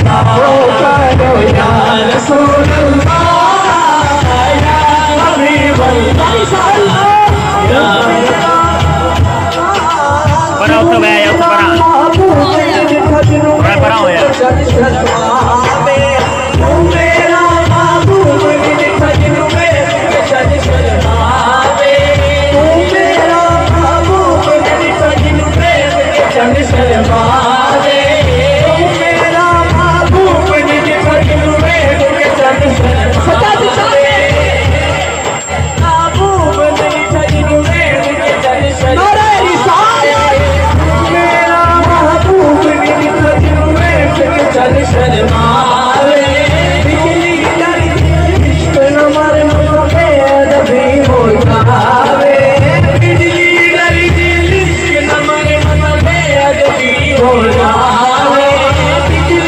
वो करो या रसूल अल्लाह या हबीब अल्लाह या Para outro velho, outro para. Vai para onde? Shall